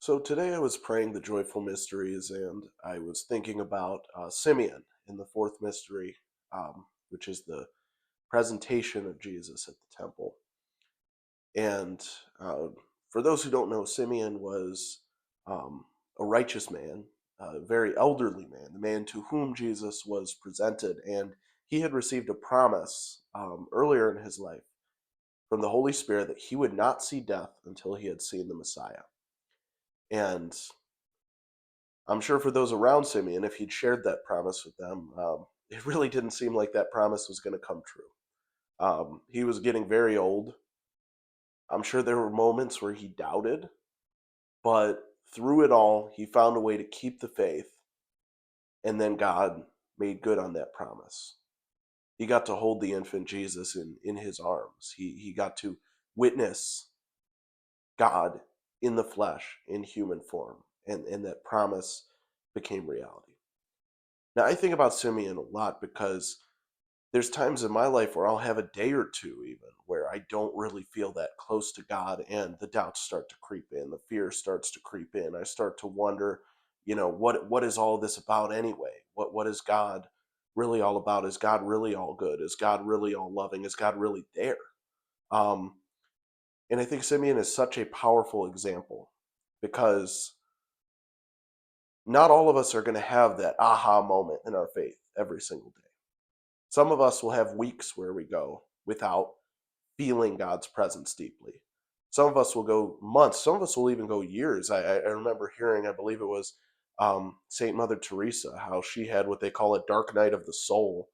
So today I was praying the joyful mysteries and I was thinking about Simeon in the fourth mystery, which is the presentation of Jesus at the temple. And uh, for those who don't know, Simeon was um, a righteous man, a very elderly man, the man to whom Jesus was presented. And he had received a promise earlier in his life from the Holy Spirit that he would not see death until he had seen the Messiah. And I'm sure for those around Simeon, if he'd shared that promise with them, it really didn't seem like that promise was going to come true. He was getting very old. I'm sure there were moments where he doubted, but through it all, he found a way to keep the faith, and then God made good on that promise. He got to hold the infant Jesus in his arms. He got to witness God in the flesh, in human form, and that promise became reality. Now, I think about Simeon a lot because there's times in my life where I'll have a day or two even where I don't really feel that close to God, and the doubts start to creep in, the fear starts to creep in. I start to wonder, what is all this about anyway? What is God really all about? Is God really all good? Is God really all loving? Is God really there? Um, and I think Simeon is such a powerful example because not all of us are going to have that aha moment in our faith every single day. Some of us will have weeks where we go without feeling God's presence deeply. Some of us will go months. Some of us will even go years. I remember hearing, I believe it was Saint Mother Teresa, how she had what they call a dark night of the soul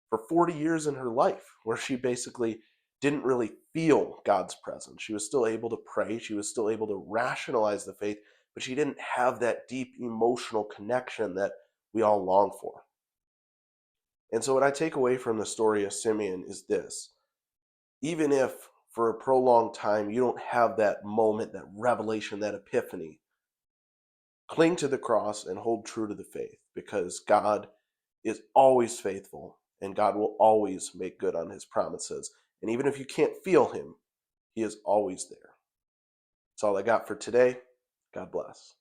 for 40 years in her life, where she basically didn't really feel God's presence. She was still able to pray. She was still able to rationalize the faith, but she didn't have that deep emotional connection that we all long for. And so, what I take away from the story of Simeon is this: even if for a prolonged time you don't have that moment, that revelation, that epiphany, cling to the cross and hold true to the faith, because God is always faithful and God will always make good on his promises. And even if you can't feel him, he is always there. That's all I got for today. God bless.